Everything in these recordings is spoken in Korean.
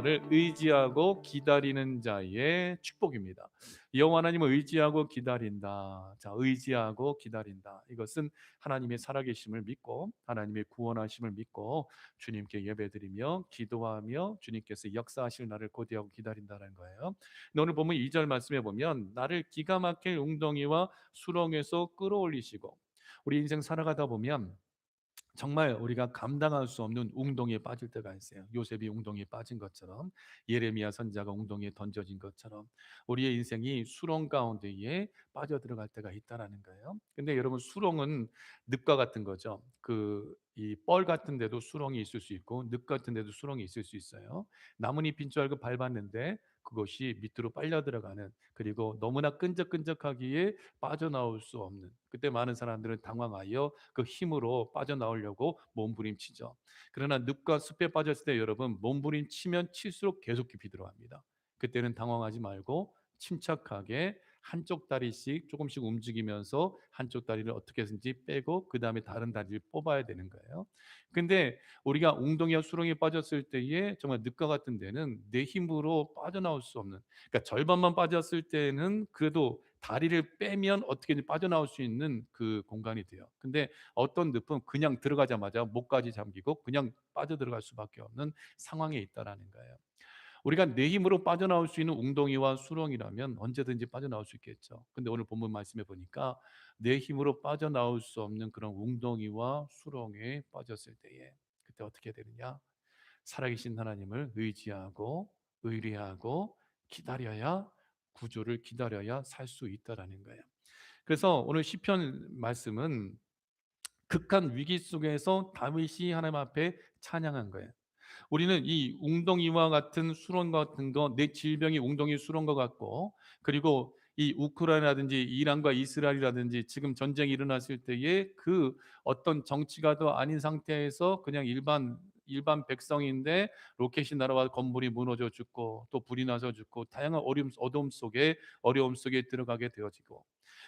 여호와를 의지하고 기다리는 자의 축복입니다. 여호와 하나님을 의지하고 기다린다. 자, 의지하고 기다린다. 이것은 하나님의 살아계심을 믿고 하나님의 구원하심을 믿고 주님께 예배드리며 기도하며 주님께서 역사하실 날을 고대하고 기다린다는 거예요. 근데 오늘 보면 2절 말씀에 보면 나를 기가 막힐 웅덩이와 수렁에서 끌어올리시고, 우리 인생 살아가다 보면 정말 우리가 감당할 수 없는 웅덩이에 빠질 때가 있어요. 요셉이 웅덩이에 빠진 것처럼, 예레미야 선지자가 웅덩이에 던져진 것처럼 우리의 인생이 수렁 가운데에 빠져들어갈 때가 있다라는 거예요. 근데 여러분, 수렁은 늪과 같은 거죠. 이 뻘 같은 데도 수렁이 있을 수 있고 늪 같은 데도 수렁이 있을 수 있어요. 나뭇잎인 줄 알고 밟았는데 그것이 밑으로 빨려 들어가는, 그리고 너무나 끈적끈적하기에 빠져나올 수 없는, 그때 많은 사람들은 당황하여 그 힘으로 빠져나오려고 몸부림치죠. 그러나 늪과 숲에 빠졌을 때 여러분, 몸부림치면 칠수록 계속 깊이 들어갑니다. 그때는 당황하지 말고 침착하게 한쪽 다리씩 조금씩 움직이면서 한쪽 다리를 어떻게 해서든지 빼고 그 다음에 다른 다리를 뽑아야 되는 거예요. 근데 우리가 웅덩이와 수렁에 빠졌을 때에 정말 늪과 같은 데는 내 힘으로 빠져나올 수 없는, 그러니까 절반만 빠졌을 때는 그래도 다리를 빼면 어떻게든 빠져나올 수 있는 그 공간이 돼요. 근데 어떤 늪은 그냥 들어가자마자 목까지 잠기고 그냥 빠져들어갈 수밖에 없는 상황에 있다라는 거예요. 우리가 내 힘으로 빠져나올 수 있는 웅덩이와 수렁이라면 언제든지 빠져나올 수 있겠죠. 근데 오늘 본문 말씀해 보니까 내 힘으로 빠져나올 수 없는 그런 웅덩이와 수렁에 빠졌을 때에 그때 어떻게 되느냐? 살아계신 하나님을 의지하고 의뢰하고 기다려야, 구조를 기다려야 살 수 있다라는 거예요. 그래서 오늘 시편 말씀은 극한 위기 속에서 다윗이 하나님 앞에 찬양한 거예요. 우리는 이 웅덩이와 같은 수렁 같은 거, 내 질병이 웅덩이 수렁과 같고, 그리고 이 우크라이나라든지 이란과 이스라엘이라든지 지금 전쟁이 일어났을 때에 그 어떤 정치가도 아닌 상태에서 그냥 일반 백성인데 로켓이 날아와 건물이 무너져 죽고 또 불이 나서 죽고 다양한 어려움 속에 들어가게 되어지고,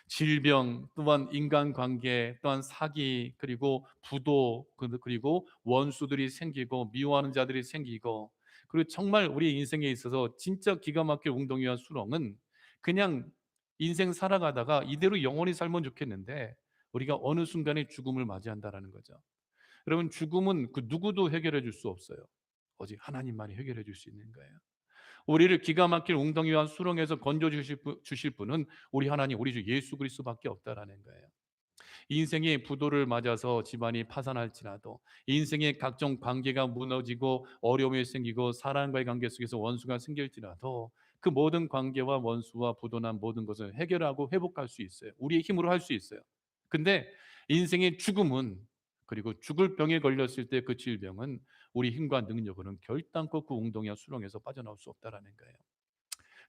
질병 또한 인간관계 또한 사기 그리고 부도 그리고 원수들이 생기고 미워하는 자들이 생기고, 그리고 정말 우리 인생에 있어서 진짜 기가 막힐 웅덩이와 수렁은 그냥 인생 살아가다가 이대로 영원히 살면 좋겠는데 우리가 어느 순간에 죽음을 맞이한다라는 거죠. 여러분, 죽음은 그 누구도 해결해 줄 수 없어요. 오직 하나님만이 해결해 줄 수 있는 거예요. 우리를 기가 막힐 웅덩이와 수렁에서 건져 주실 분은 우리 하나님, 우리 주 예수 그리스도밖에 없다라는 거예요. 인생의 부도를 맞아서 집안이 파산할지라도, 인생의 각종 관계가 무너지고 어려움이 생기고 사람과의 관계 속에서 원수가 생길지라도 그 모든 관계와 원수와 부도난 모든 것을 해결하고 회복할 수 있어요. 우리의 힘으로 할 수 있어요. 근데 인생의 죽음은, 그리고 죽을 병에 걸렸을 때 그 질병은 우리 힘과 능력으로는 결단코 그 웅덩이와 수렁에서 빠져나올 수 없다라는 거예요.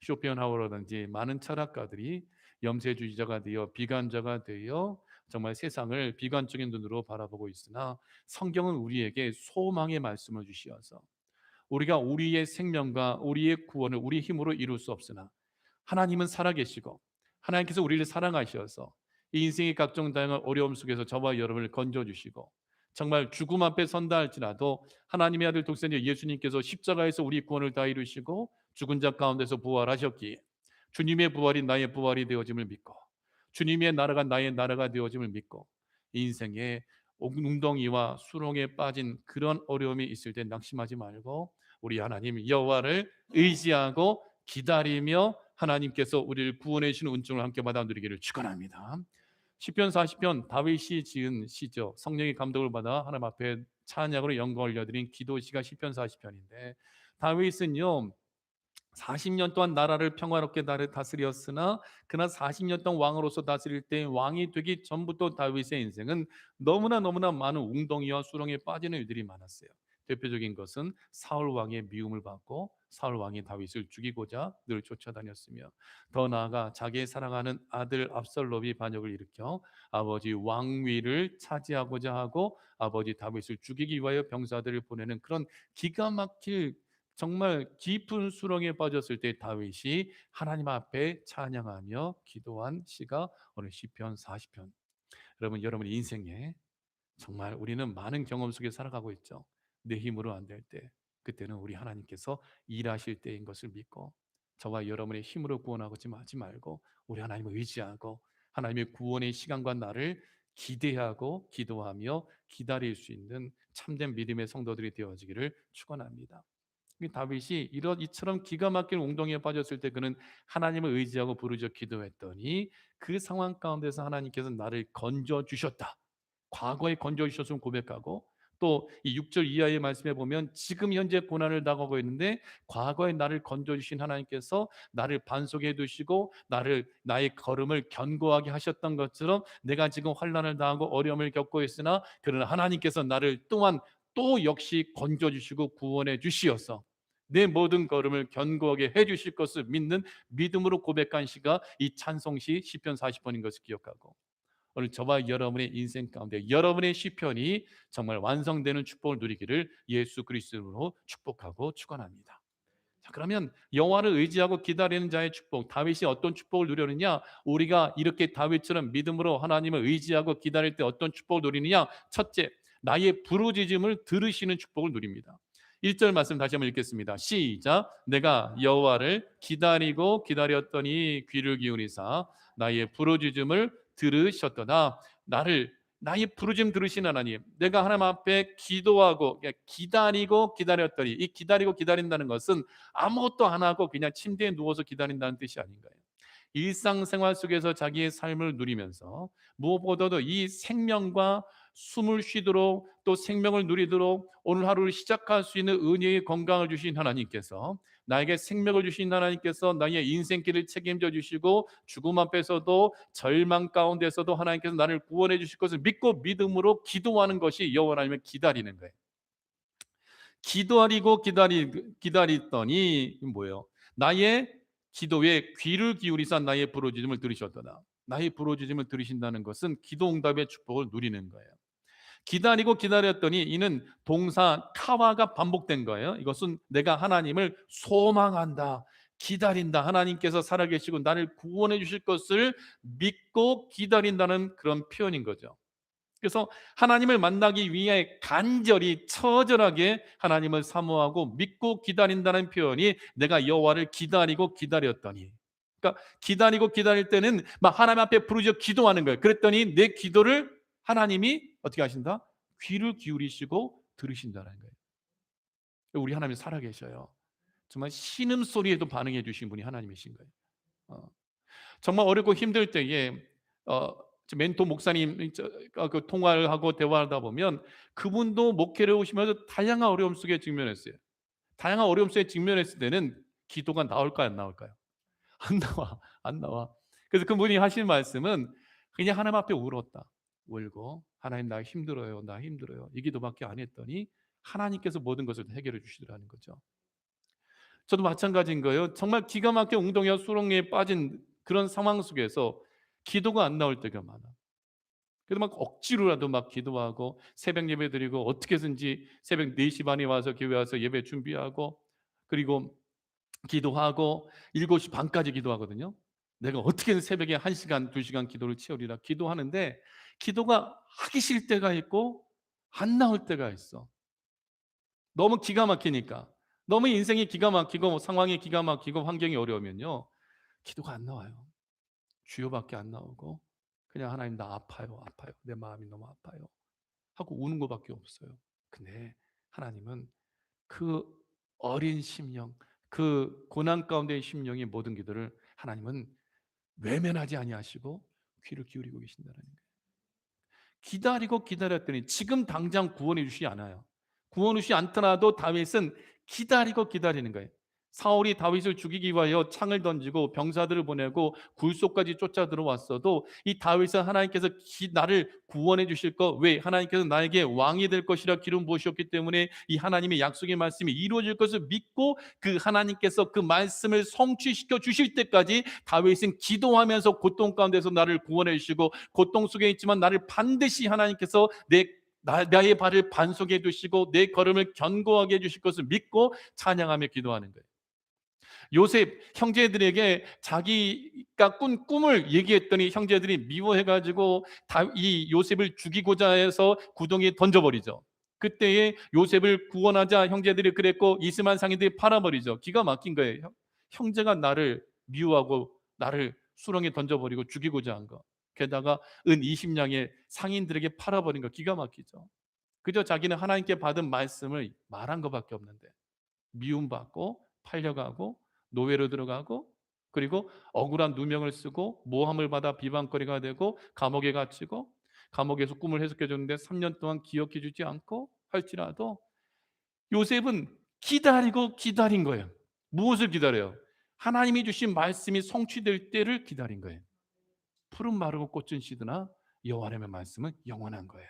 쇼펜하우어라든지 많은 철학가들이 염세주의자가 되어 비관자가 되어 정말 세상을 비관적인 눈으로 바라보고 있으나, 성경은 우리에게 소망의 말씀을 주시어서 우리가 우리의 생명과 우리의 구원을 우리 힘으로 이룰 수 없으나 하나님은 살아계시고 하나님께서 우리를 사랑하셔서 이 인생의 각종 다양한 어려움 속에서 저와 여러분을 건져주시고, 정말 죽음 앞에 선다 할지라도 하나님의 아들 독생자 예수님께서 십자가에서 우리 구원을 다 이루시고 죽은 자 가운데서 부활하셨기에 주님의 부활이 나의 부활이 되어짐을 믿고 주님의 나라가 나의 나라가 되어짐을 믿고, 인생의 웅덩이와 수렁에 빠진 그런 어려움이 있을 때 낙심하지 말고 우리 하나님 여호와를 의지하고 기다리며 하나님께서 우리를 구원해 주시는 은총을 함께 받아 누리기를 축원합니다. 시편 40편 다윗이 지은 시죠. 성령의 감동을 받아 하나님 앞에 찬양으로 영광을 올려드린 기도시가 시편 40편인데, 다윗은요 40년 동안 나라를 평화롭게 다스렸으나 그나 40년 동안 왕으로서 다스릴 때 왕이 되기 전부터 다윗의 인생은 너무나 많은 웅덩이와 수렁에 빠지는 일들이 많았어요. 대표적인 것은 사울 왕의 미움을 받고 사울 왕이 다윗을 죽이고자 늘 쫓아다녔으며, 더 나아가 자기의 사랑하는 아들 압살롬이 반역을 일으켜 아버지 왕위를 차지하고자 하고 아버지 다윗을 죽이기 위하여 병사들을 보내는 그런 기가 막힐 정말 깊은 수렁에 빠졌을 때 다윗이 하나님 앞에 찬양하며 기도한 시가 오늘 시편 40편. 여러분 인생에 정말 우리는 많은 경험 속에 살아가고 있죠. 내 힘으로 안 될 때, 그때는 우리 하나님께서 일하실 때인 것을 믿고 저와 여러분의 힘으로 구원하지 말고 우리 하나님을 의지하고 하나님의 구원의 시간과 날을 기대하고 기도하며 기다릴 수 있는 참된 믿음의 성도들이 되어지기를 축원합니다. 다윗이 이처럼 기가 막힌 웅덩이에 빠졌을 때 그는 하나님을 의지하고 부르짖어 기도했더니 그 상황 가운데서 하나님께서 나를 건져 주셨다. 과거에 건져 주셨음을 고백하고 또 이 6절 이하의 말씀에 보면 지금 현재 고난을 당하고 있는데 과거에 나를 건져 주신 하나님께서 나를 반석해 두시고 나의 걸음을 견고하게 하셨던 것처럼 내가 지금 환난을 당하고 어려움을 겪고 있으나 그러나 하나님께서 나를 또한 또 역시 건져 주시고 구원해 주시어서 내 모든 걸음을 견고하게 해 주실 것을 믿는 믿음으로 고백한 시가 이 찬송시 시편 40편인 것을 기억하고 오늘 저와 여러분의 인생 가운데 여러분의 시편이 정말 완성되는 축복을 누리기를 예수 그리스도로 축복하고 축원합니다. 자, 그러면 여호와를 의지하고 기다리는 자의 축복, 다윗이 어떤 축복을 누렸느냐? 우리가 이렇게 다윗처럼 믿음으로 하나님을 의지하고 기다릴 때 어떤 축복을 누리느냐? 첫째, 나의 부르짖음을 들으시는 축복을 누립니다. 1절 말씀 다시 한번 읽겠습니다. 시작. 내가 여호와를 기다리고 기다렸더니 귀를 기울이사 나의 부르짖음을 들으셨도다. 나의 부르짖음 들으신 하나님, 내가 하나님 앞에 기도하고 기다리고 기다렸더니, 이 기다리고 기다린다는 것은 아무것도 안 하고 그냥 침대에 누워서 기다린다는 뜻이 아닌가요? 일상생활 속에서 자기의 삶을 누리면서 무엇보다도 이 생명과 숨을 쉬도록 또 생명을 누리도록 오늘 하루를 시작할 수 있는 은혜의 건강을 주신 하나님께서, 나에게 생명을 주신 하나님께서 나의 인생길을 책임져 주시고 죽음 앞에서도 절망 가운데서도 하나님께서 나를 구원해 주실 것을 믿고 믿음으로 기도하는 것이 여호와 하나님을 기다리는 거예요. 기도하리고 기다리더니 뭐예요? 나의 기도에 귀를 기울이사 나의 부르짖음을 들으셨도다. 나의 부르짖음을 들으신다는 것은 기도 응답의 축복을 누리는 거예요. 기다리고 기다렸더니 이는 동사 카와가 반복된 거예요. 이것은 내가 하나님을 소망한다, 기다린다. 하나님께서 살아계시고 나를 구원해 주실 것을 믿고 기다린다는 그런 표현인 거죠. 그래서 하나님을 만나기 위해 간절히 처절하게 하나님을 사모하고 믿고 기다린다는 표현이 내가 여호와를 기다리고 기다렸더니, 그러니까 기다리고 기다릴 때는 막 하나님 앞에 부르짖어 기도하는 거예요. 그랬더니 내 기도를 하나님이 어떻게 하신다? 귀를 기울이시고 들으신다는 거예요. 우리 하나님이 살아계셔요. 정말 신음소리에도 반응해 주신 분이 하나님이신 거예요. 어. 정말 어렵고 힘들 때에 멘토 목사님 그 통화를 하고 대화하다 보면 그분도 목회를 오시면서 다양한 어려움 속에 직면했어요. 다양한 어려움 속에 직면했을 때는 기도가 나올까요, 안 나올까요? 안 나와, 안 나와. 그래서 그분이 하신 말씀은 그냥 하나님 앞에 울었다. 울고 하나님 나 힘들어요, 나 힘들어요. 이 기도밖에 안 했더니 하나님께서 모든 것을 해결해 주시더라는 거죠. 저도 마찬가지인 거예요. 정말 기가 막혀 웅덩이와 수렁에 빠진 그런 상황 속에서 기도가 안 나올 때가 많아. 그래도 막 억지로라도 막 기도하고 새벽 예배 드리고 어떻게 해서든지 새벽 4시 반에 와서 교회 와서 예배 준비하고 그리고 기도하고 7시 반까지 기도하거든요. 내가 어떻게든 새벽에 1시간, 2시간 기도를 채우리라 기도하는데 기도가 하기 싫을 때가 있고 안 나올 때가 있어. 너무 기가 막히니까. 너무 인생이 기가 막히고 상황이 기가 막히고 환경이 어려우면요. 기도가 안 나와요. 주여밖에 안 나오고 그냥 하나님 나 아파요, 아파요. 내 마음이 너무 아파요. 하고 우는 것밖에 없어요. 근데 하나님은 그 어린 심령, 그 고난 가운데의 심령의 모든 기도를 하나님은 외면하지 아니하시고 귀를 기울이고 계신다는 거예요. 기다리고 기다렸더니 지금 당장 구원해 주시지 않아요. 구원해 주시지 않더라도 다윗은 기다리고 기다리는 거예요. 사울이 다윗을 죽이기 위하여 창을 던지고 병사들을 보내고 굴속까지 쫓아 들어왔어도 이 다윗은 하나님께서 나를 구원해 주실 것, 왜? 하나님께서 나에게 왕이 될 것이라 기름 부으셨기 때문에 이 하나님의 약속의 말씀이 이루어질 것을 믿고 그 하나님께서 그 말씀을 성취시켜 주실 때까지 다윗은 기도하면서 고통 가운데서 나를 구원해 주시고 고통 속에 있지만 나를 반드시 하나님께서 나의 발을 반석에 두시고 내 걸음을 견고하게 해주실 것을 믿고 찬양하며 기도하는 거예요. 요셉 형제들에게 자기가 꾼 꿈을 얘기했더니 형제들이 미워해가지고 이 요셉을 죽이고자 해서 구덩이에 던져버리죠. 그때에 요셉을 구원하자 형제들이 그랬고 이스마엘 상인들이 팔아버리죠. 기가 막힌 거예요. 형제가 나를 미워하고 나를 수렁에 던져버리고 죽이고자 한 거. 게다가 은 20냥의 상인들에게 팔아버린 거 기가 막히죠. 그저 자기는 하나님께 받은 말씀을 말한 것밖에 없는데 미움받고 팔려가고 노예로 들어가고 그리고 억울한 누명을 쓰고 모함을 받아 비방거리가 되고 감옥에 갇히고 감옥에서 꿈을 해석해 줬는데 3년 동안 기억해 주지 않고 할지라도 요셉은 기다리고 기다린 거예요. 무엇을 기다려요? 하나님이 주신 말씀이 성취될 때를 기다린 거예요. 푸른 마르고 꽃은 시드나 여호와의 말씀은 영원한 거예요.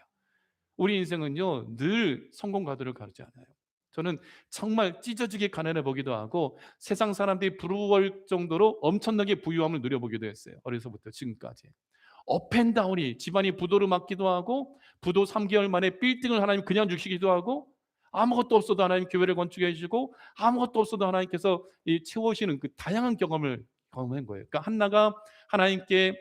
우리 인생은요 늘 성공 가도를 가르지 않아요. 저는 정말 찢어지게 가난해 보기도 하고 세상 사람들이 부러워할 정도로 엄청나게 부유함을 누려보기도 했어요. 어려서부터 지금까지 업앤다운이 집안이 부도를 맞기도 하고 부도 3개월 만에 빌딩을 하나님 그냥 주시기도 하고 아무것도 없어도 하나님 교회를 건축해 주시고 아무것도 없어도 하나님께서 채워주시는 그 다양한 경험을 경험한 거예요. 그러니까 한나가 하나님께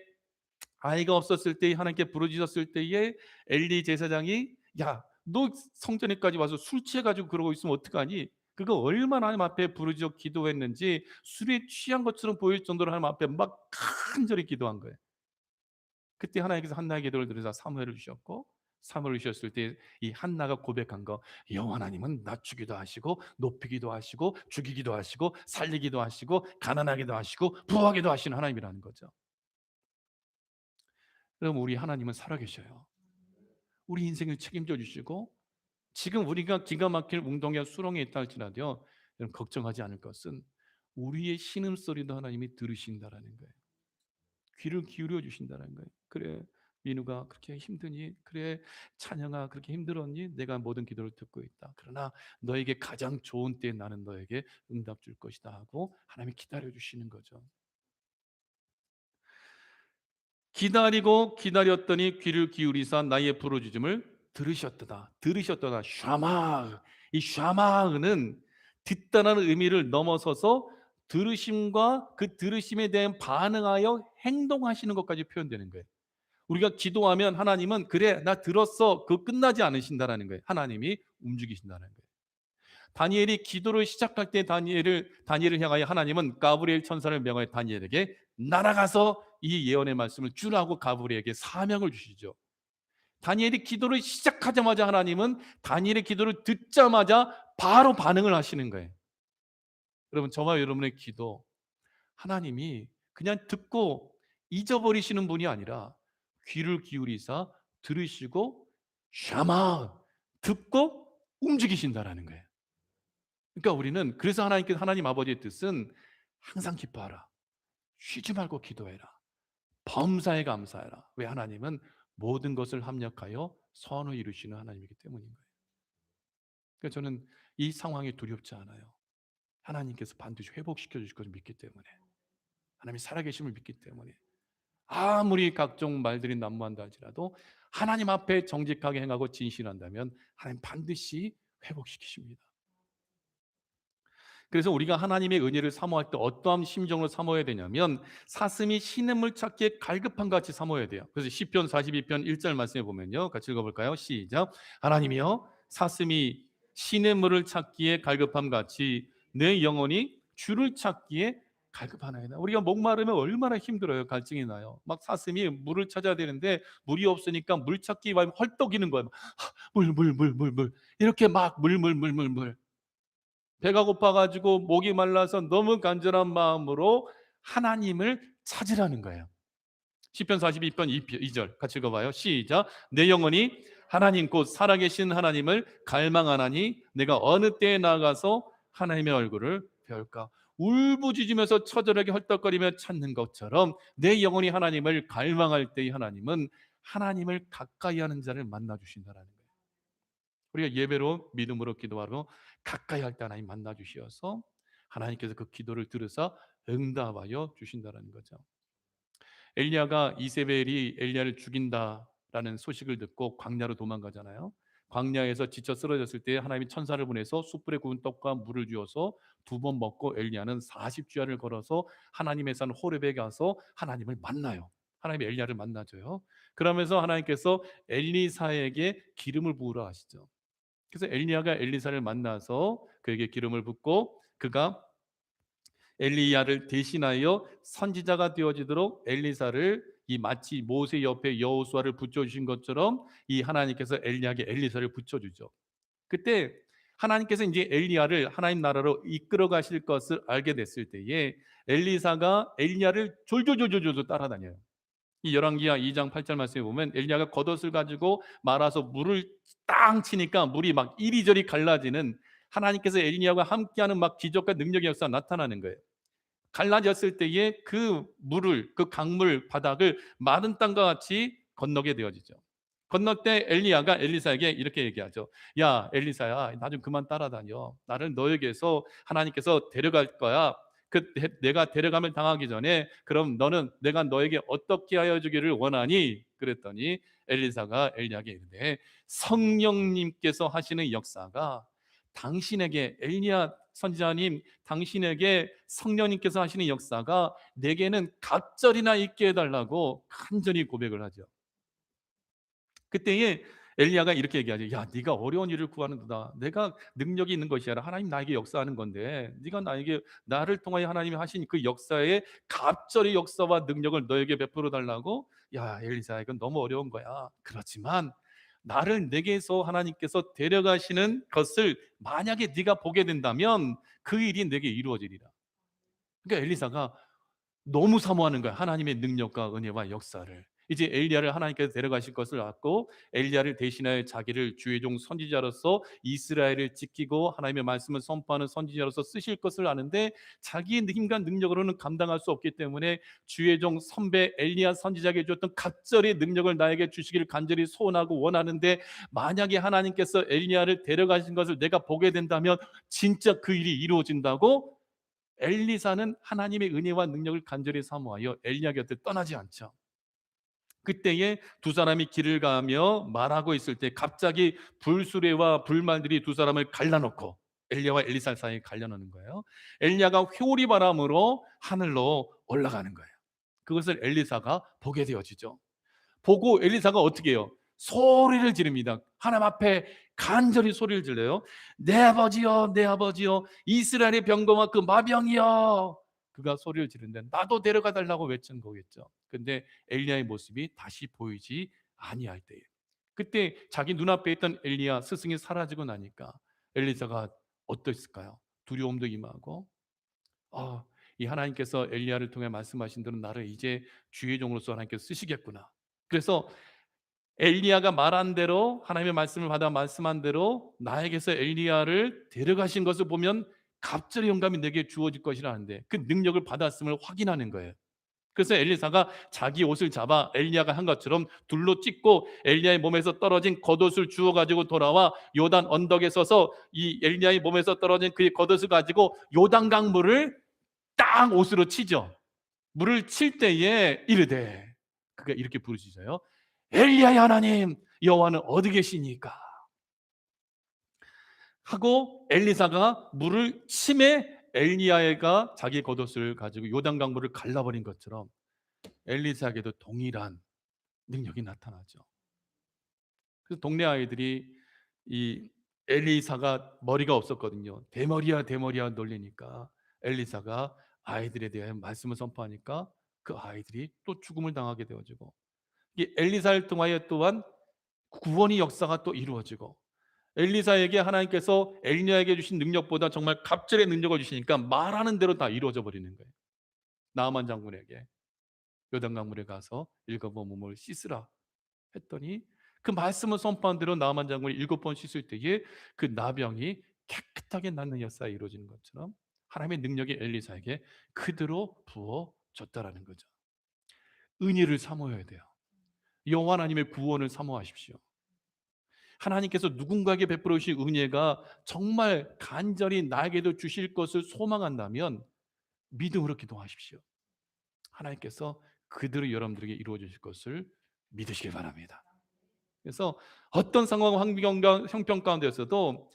아이가 없었을 때 하나님께 부르짖었을 때에 엘리 제사장이 야, 너 성전에까지 와서 술 취해가지고 그러고 있으면 어떡하니? 그거 얼마나 하나님 앞에 부르짖어 기도했는지 술에 취한 것처럼 보일 정도로 하나님 앞에 막 간절히 기도한 거예요. 그때 하나님께서 한나의 기도를 들으사 사무엘을 주셨고 사무엘을 주셨을 때 이 한나가 고백한 거 여호와 하나님은 낮추기도 하시고 높이기도 하시고 죽이기도 하시고 살리기도 하시고 가난하기도 하시고 부하기도 하시는 하나님이라는 거죠. 그럼 우리 하나님은 살아계셔요. 우리 인생을 책임져 주시고 지금 우리가 기가 막힐 웅덩이와 수렁에 있다 할지라도요 여러분 걱정하지 않을 것은 우리의 신음소리도 하나님이 들으신다라는 거예요. 귀를 기울여 주신다는 거예요. 그래 민우가 그렇게 힘드니? 그래 찬영아 그렇게 힘들었니? 내가 모든 기도를 듣고 있다. 그러나 너에게 가장 좋은 때에 나는 너에게 응답 줄 것이다 하고 하나님이 기다려 주시는 거죠. 기다리고 기다렸더니 귀를 기울이사 나의 부르짖음을 들으셨도다. 들으셨도다. 샤마. 이 샤마는 듣다라는 의미를 넘어서서 들으심과 그 들으심에 대한 반응하여 행동하시는 것까지 표현되는 거예요. 우리가 기도하면 하나님은 그래 나 들었어 그거 끝나지 않으신다라는 거예요. 하나님이 움직이신다는 거예요. 다니엘이 기도를 시작할 때 다니엘을 향하여 하나님은 가브리엘 천사를 명하여 다니엘에게 날아가서 이 예언의 말씀을 주라고 가브리엘에게 사명을 주시죠. 다니엘이 기도를 시작하자마자 하나님은 다니엘의 기도를 듣자마자 바로 반응을 하시는 거예요. 여러분 저와 여러분의 기도 하나님이 그냥 듣고 잊어버리시는 분이 아니라 귀를 기울이사 들으시고 샤마 듣고 움직이신다라는 거예요. 그러니까 우리는 그래서 하나님께서 하나님 아버지의 뜻은 항상 기뻐하라. 쉬지 말고 기도해라. 범사에 감사해라. 왜 하나님은 모든 것을 합력하여 선을 이루시는 하나님이기 때문인 거예요. 그러니까 저는 이 상황이 두렵지 않아요. 하나님께서 반드시 회복시켜 주실 것을 믿기 때문에 하나님이 살아계심을 믿기 때문에 아무리 각종 말들이 난무한다 할지라도 하나님 앞에 정직하게 행하고 진실한다면 하나님 반드시 회복시키십니다. 그래서 우리가 하나님의 은혜를 사모할 때 어떠한 심정으로 사모해야 되냐면 사슴이 시냇물 찾기에 갈급한 같이 사모해야 돼요. 그래서 시편 42편 1절 말씀에 보면요. 같이 읽어볼까요? 시작. 하나님이여 사슴이 시냇물을 찾기에 갈급함 같이 내 영혼이 주를 찾기에 갈급하나이다. 우리가 목마르면 얼마나 힘들어요. 갈증이 나요. 막 사슴이 물을 찾아야 되는데 물이 없으니까 물 찾기 막 헐떡이는 거예요. 물 이렇게 막 물 배가 고파가지고 목이 말라서 너무 간절한 마음으로 하나님을 찾으라는 거예요. 시편 42편 2절 같이 읽어봐요. 시작. 내 영혼이 하나님 곧 살아계신 하나님을 갈망하나니 내가 어느 때에 나가서 하나님의 얼굴을 배울까. 울부짖으면서 처절하게 헐떡거리며 찾는 것처럼 내 영혼이 하나님을 갈망할 때의 하나님은 하나님을 가까이 하는 자를 만나 주신다는 거예요. 우리가 예배로 믿음으로 기도하러 가까이 할 때 하나님 만나 주시어서 하나님께서 그 기도를 들으사 응답하여 주신다는 거죠. 엘리야가 이세벨이 엘리야를 죽인다라는 소식을 듣고 광야로 도망가잖아요. 광야에서 지쳐 쓰러졌을 때 하나님이 천사를 보내서 숯불에 구운 떡과 물을 주어서 2번 먹고 엘리야는 40주야를 걸어서 하나님의 산 호렙에 가서 하나님을 만나요. 하나님이 엘리야를 만나줘요. 그러면서 하나님께서 엘리사에게 기름을 부으라 하시죠. 그래서 엘리야가 엘리사를 만나서 그에게 기름을 붓고 그가 엘리야를 대신하여 선지자가 되어지도록 엘리사를 이 마치 모세 옆에 여호수아를 붙여주신 것처럼 이 하나님께서 엘리야에게 엘리사를 붙여주죠. 그때 하나님께서 이제 엘리야를 하나님 나라로 이끌어 가실 것을 알게 됐을 때에 엘리사가 엘리야를 졸졸졸졸 따라다녀요. 이 열왕기하 2장 8절 말씀에 보면 엘리야가 겉옷을 가지고 말아서 물을 땅 치니까 물이 막 이리저리 갈라지는, 하나님께서 엘리야와 함께하는 막 기적과 능력의 역사가 나타나는 거예요. 갈라졌을 때에 그 물을, 그 강물 바닥을 마른 땅과 같이 건너게 되어지죠. 건널 때 엘리야가 엘리사에게 이렇게 얘기하죠. 야 엘리사야, 나 좀 그만 따라다녀. 나를 너에게서 하나님께서 데려갈 거야. 내가 데려감을 당하기 전에 그럼 너는 내가 너에게 어떻게 하여 주기를 원하니? 그랬더니 엘리사가 엘리야에게 이르되 성령님께서 하시는 역사가 당신에게, 엘리야 선지자님, 당신에게 성령님께서 하시는 역사가 내게는 갑절이나 있게 해달라고 간절히 고백을 하죠. 그때에 엘리야가 이렇게 얘기하죠. 야 네가 어려운 일을 구하는도다. 내가 능력이 있는 것이 아니라 하나님 나에게 역사하는 건데 네가 나를 통하여 하나님이 하신 그 역사의 갑절의 역사와 능력을 너에게 베풀어 달라고. 야 엘리사, 이건 너무 어려운 거야. 그렇지만 나를 내게서 하나님께서 데려가시는 것을 만약에 네가 보게 된다면 그 일이 내게 이루어지리라. 그러니까 엘리사가 너무 사모하는 거야, 하나님의 능력과 은혜와 역사를. 이제 엘리야를 하나님께서 데려가실 것을 알고 엘리야를 대신하여 자기를 주의 종 선지자로서 이스라엘을 지키고 하나님의 말씀을 선포하는 선지자로서 쓰실 것을 아는데 자기의 힘과 능력으로는 감당할 수 없기 때문에 주의 종 선배 엘리야 선지자에게 주었던 갑절의 능력을 나에게 주시기를 간절히 소원하고 원하는데 만약에 하나님께서 엘리야를 데려가신 것을 내가 보게 된다면 진짜 그 일이 이루어진다고. 엘리사는 하나님의 은혜와 능력을 간절히 사모하여 엘리야 곁에 떠나지 않죠. 그때에 두 사람이 길을 가며 말하고 있을 때 갑자기 불수레와 불말들이 두 사람을 갈라놓고 엘리야와 엘리사 사이에 갈려놓는 거예요. 엘리야가 회오리 바람으로 하늘로 올라가는 거예요. 그것을 엘리사가 보게 되어지죠. 보고 엘리사가 어떻게 해요? 소리를 지릅니다. 하나님 앞에 간절히 소리를 질러요. 내 아버지여, 내 아버지여, 이스라엘의 병거와 그 마병이여. 그가 소리를 지르는데 나도 데려가 달라고 외친 거겠죠. 근데 엘리야의 모습이 다시 보이지 아니할 때에, 그때 자기 눈앞에 있던 엘리야 스승이 사라지고 나니까 엘리사가 어떠했을까요? 두려움도 임하고, 이 하나님께서 엘리야를 통해 말씀하신 대로 나를 이제 주의 종으로서 하나님께서 쓰시겠구나. 그래서 엘리야가 말한 대로, 하나님의 말씀을 받아 말씀한 대로 나에게서 엘리야를 데려가신 것을 보면 갑절의 영감이 내게 주어질 것이라는데 그 능력을 받았음을 확인하는 거예요. 그래서 엘리사가 자기 옷을 잡아 엘리야가 한 것처럼 둘로 찢고 엘리야의 몸에서 떨어진 겉옷을 주워 가지고 돌아와 요단 언덕에 서서 이 엘리야의 몸에서 떨어진 그의 겉옷을 가지고 요단강 물을 딱 옷으로 치죠. 물을 칠 때에 이르되, 그가 이렇게 부르시죠. 엘리야의 하나님 여호와는 어디 계시니까 하고 엘리사가 물을 침에 엘리야가 자기 겉옷을 가지고 요단강 물을 갈라버린 것처럼 엘리사에게도 동일한 능력이 나타나죠. 그래서 동네 아이들이 이 엘리사가 머리가 없었거든요. 대머리야 대머리야 놀리니까 엘리사가 아이들에 대한 말씀을 선포하니까 그 아이들이 또 죽음을 당하게 되어지고, 이 엘리사를 통하여 또한 구원의 역사가 또 이루어지고, 엘리사에게 하나님께서 엘리야에게 주신 능력보다 정말 갑절의 능력을 주시니까 말하는 대로 다 이루어져 버리는 거예요. 나아만 장군에게 요단강물에 가서 7번 몸을 씻으라 했더니 그 말씀을 선포한 대로 나아만 장군이 7번 씻을 때에 그 나병이 깨끗하게 낫는 역사가 이루어지는 것처럼 하나님의 능력이 엘리사에게 그대로 부어졌다라는 거죠. 은혜를 사모해야 돼요. 여호와 하나님의 구원을 사모하십시오. 하나님께서 누군가에게 베풀어 주신 은혜가 정말 간절히 나에게도 주실 것을 소망한다면 믿음으로 기도하십시오. 하나님께서 그대로 여러분들에게 이루어 주실 것을 믿으시기 바랍니다. 그래서 어떤 상황, 환경, 형편 가운데서도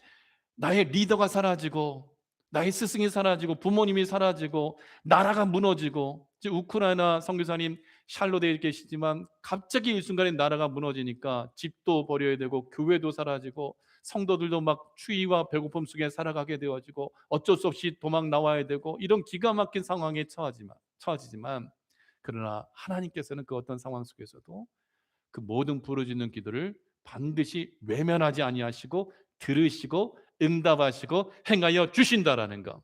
나의 리더가 사라지고 나의 스승이 사라지고 부모님이 사라지고 나라가 무너지고, 우크라이나 선교사님 샬롯에 계시지만 갑자기 이 순간에 나라가 무너지니까 집도 버려야 되고 교회도 사라지고 성도들도 막 추위와 배고픔 속에 살아가게 되어지고 어쩔 수 없이 도망 나와야 되고 이런 기가 막힌 상황에 처하지만 그러나 하나님께서는 그 어떤 상황 속에서도 그 모든 부르짖는 기도를 반드시 외면하지 아니하시고 들으시고 응답하시고 행하여 주신다라는 것.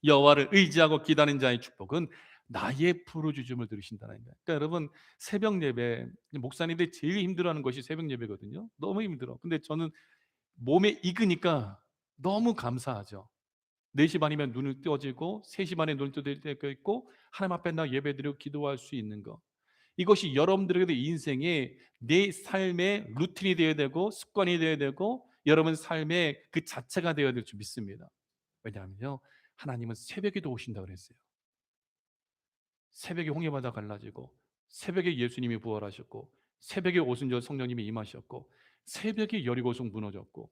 여호와를 의지하고 기다리는 자의 축복은 나의 부르짖음을 들으신다는 거예요. 그러니까 여러분, 새벽 예배, 목사님들이 제일 힘들어하는 것이 새벽 예배거든요. 너무 힘들어. 근데 저는 몸에 익으니까 너무 감사하죠. 4시 반이면 눈을 떠지고 3시 반에 눈을 뜰 때가 있고 하나님 앞에 나 예배드리고 기도할 수 있는 거. 이것이 여러분들에게도 인생의 내 삶의 루틴이 되어야 되고 습관이 되어야 되고 여러분 삶의 그 자체가 되어야 될 줄 믿습니다. 왜냐하면요, 하나님은 새벽에도 오신다 그랬어요. 새벽에 홍해바다 갈라지고 새벽에 예수님이 부활하셨고 새벽에 오순절 성령님이 임하셨고 새벽에 여리고성 무너졌고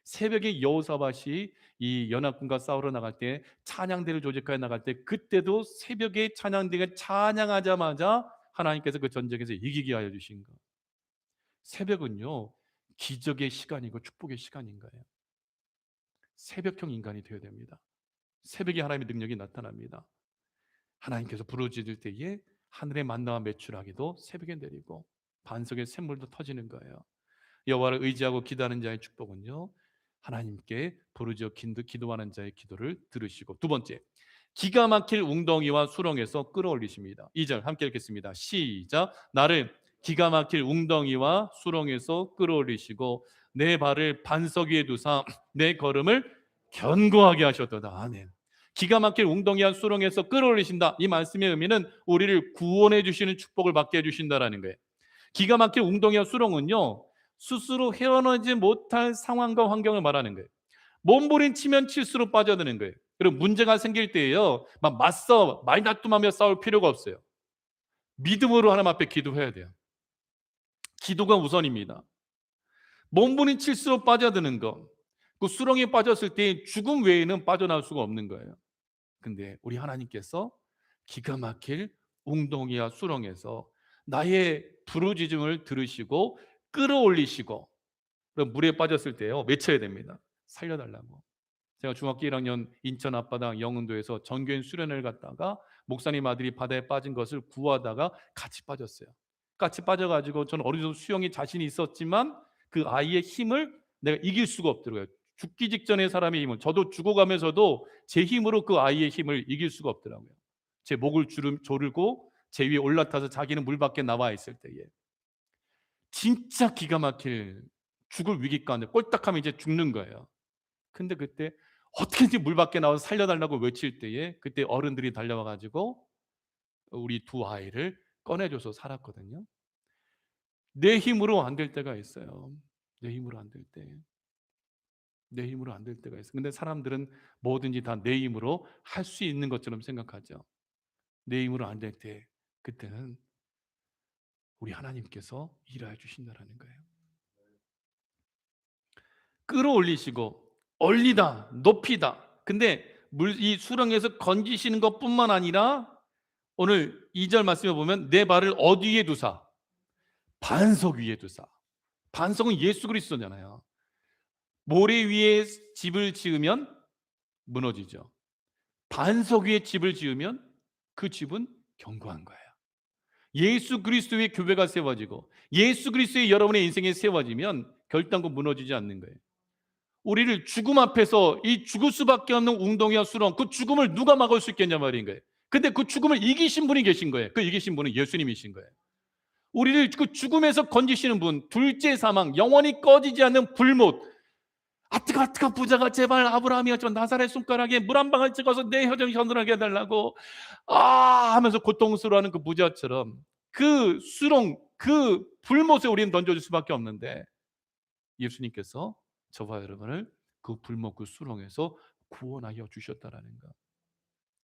새벽에 여호사밧이 이 연합군과 싸우러 나갈 때 찬양대를 조직하여 나갈 때 그때도 새벽에 찬양대가 찬양하자마자 하나님께서 그 전쟁에서 이기게 하여 주신 것. 새벽은요, 기적의 시간이고 축복의 시간인 거예요. 새벽형 인간이 되어야 됩니다. 새벽에 하나님의 능력이 나타납니다. 하나님께서 부르짖을 때에 하늘의 만나와 매출하기도 새벽에 내리고 반석의 샘물도 터지는 거예요. 여호와를 의지하고 기도하는 자의 축복은요, 하나님께 부르짖어 기도하는 자의 기도를 들으시고, 두 번째, 기가 막힐 웅덩이와 수렁에서 끌어올리십니다. 2절 함께 읽겠습니다. 시작. 나를 기가 막힐 웅덩이와 수렁에서 끌어올리시고 내 발을 반석 위에 두사 내 걸음을 견고하게 하셨도다. 아멘. 기가 막힐 웅덩이와 수렁에서 끌어올리신다. 이 말씀의 의미는 우리를 구원해 주시는 축복을 받게 해 주신다라는 거예요. 기가 막힌 웅덩이와 수렁은요, 스스로 헤어나지 못할 상황과 환경을 말하는 거예요. 몸부림치면 칠수록 빠져드는 거예요. 그리고 문제가 생길 때에요, 막 맞서 말다툼하며 싸울 필요가 없어요. 믿음으로 하나님 앞에 기도해야 돼요. 기도가 우선입니다. 몸부림칠수록 빠져드는 것, 그 수렁에 빠졌을 때 죽음 외에는 빠져나올 수가 없는 거예요. 근데 우리 하나님께서 기가 막힐 웅덩이와 수렁에서 나의 부르짖음을 들으시고 끌어올리시고, 그럼 물에 빠졌을 때요, 외쳐야 됩니다. 살려달라고. 제가 중학교 1학년 인천 앞바다 영흥도에서 전교인 수련회를 갔다가 목사님 아들이 바다에 빠진 것을 구하다가 같이 빠졌어요. 같이 빠져가지고 저는 어느 정도 수영에 자신이 있었지만 그 아이의 힘을 내가 이길 수가 없더라고요. 죽기 직전의 사람의 힘을, 저도 죽어가면서도 제 힘으로 그 아이의 힘을 이길 수가 없더라고요. 제 목을 조르고 제 위에 올라타서 자기는 물 밖에 나와 있을 때에 진짜 기가 막힐 죽을 위기 가운데 꼴딱하면 이제 죽는 거예요. 근데 그때 어떻게든지 물 밖에 나와서 살려달라고 외칠 때에 그때 어른들이 달려와 가지고 우리 두 아이를 꺼내줘서 살았거든요. 내 힘으로 안 될 때가 있어요. 내 힘으로 안 될 때. 내 힘으로 안 될 때가 있어요. 근데 사람들은 뭐든지 다 내 힘으로 할 수 있는 것처럼 생각하죠. 내 힘으로 안 될 때, 그때는 우리 하나님께서 일하여 주신다라는 거예요. 끌어올리시고 올리다, 높이다. 근데 이 수렁에서 건지시는 것뿐만 아니라 오늘 2절 말씀에 보면 내 발을 어디에 두사? 반석 위에 두사. 반석은 예수 그리스도잖아요. 모래 위에 집을 지으면 무너지죠. 반석 위에 집을 지으면 그 집은 견고한 거예요. 예수 그리스도의 교회가 세워지고 예수 그리스도의 여러분의 인생에 세워지면 결단코 무너지지 않는 거예요. 우리를 죽음 앞에서 이 죽을 수밖에 없는 웅덩이와 수렁, 그 죽음을 누가 막을 수 있겠냐 말인 거예요. 근데 그 죽음을 이기신 분이 계신 거예요. 그 이기신 분은 예수님이신 거예요. 우리를 그 죽음에서 건지시는 분, 둘째 사망, 영원히 꺼지지 않는 불못, 아뜨가 부자가 제발 아브라함이 저 나사렛 손가락에 물 한 방울 찍어서 내 혈정 현존하게 해달라고 하면서 고통스러워하는 그 부자처럼 그 수렁, 그 불못에 우리는 던져줄 수밖에 없는데 예수님께서 저와 여러분을 그 불못 그 수렁에서 구원하여 주셨다라는 것.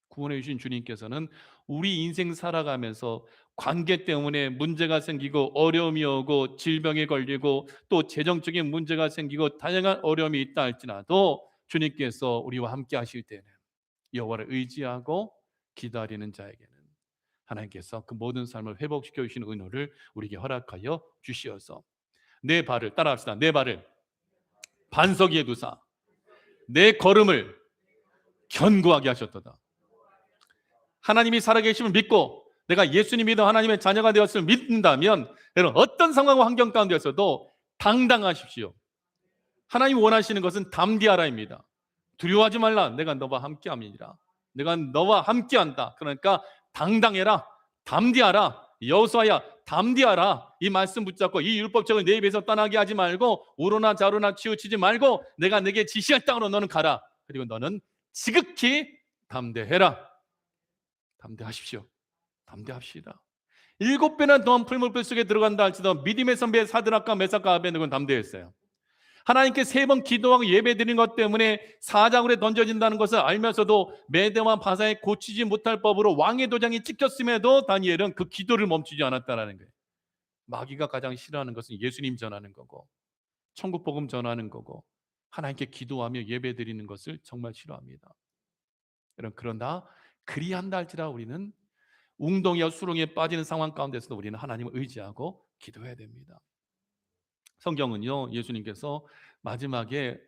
구원해 주신 주님께서는 우리 인생 살아가면서 관계 때문에 문제가 생기고 어려움이 오고 질병에 걸리고 또 재정적인 문제가 생기고 다양한 어려움이 있다 할지라도 주님께서 우리와 함께 하실 때는 여호와를 의지하고 기다리는 자에게는 하나님께서 그 모든 삶을 회복시켜 주시는 은혜를 우리에게 허락하여 주시어서 내 발을 따라합시다. 내 발을 반석 위에 두사 내 걸음을 견고하게 하셨도다. 하나님이 살아계심을 믿고 내가 예수님이든 하나님의 자녀가 되었음을 믿는다면 여러분 어떤 상황과 환경 가운데서도 당당하십시오. 하나님 원하시는 것은 담대하라입니다. 두려워하지 말라. 내가 너와 함께함이니라. 내가 너와 함께한다. 그러니까 당당해라. 담대하라. 여호수아야 담대하라. 이 말씀 붙잡고 이 율법책을 내 입에서 떠나게 하지 말고 우로나 좌로나 치우치지 말고 내가 내게 지시할 땅으로 너는 가라. 그리고 너는 지극히 담대해라. 담대하십시오. 담대합시다. 7배나 더한 풀물불 속에 들어간다 할지라도 믿음의 선배 사드락과 메삭과 아벤느고는 담대했어요. 하나님께 3번 기도하고 예배드린 것 때문에 사자굴에 던져진다는 것을 알면서도 메대와 바사에 고치지 못할 법으로 왕의 도장이 찍혔음에도 다니엘은 그 기도를 멈추지 않았다는 거예요. 마귀가 가장 싫어하는 것은 예수님 전하는 거고 천국 복음 전하는 거고 하나님께 기도하며 예배드리는 것을 정말 싫어합니다. 그러나 그리한다 할지라 우리는 웅덩이와 수렁에 빠지는 상황 가운데서도 우리는 하나님을 의지하고 기도해야 됩니다. 성경은요, 예수님께서 마지막에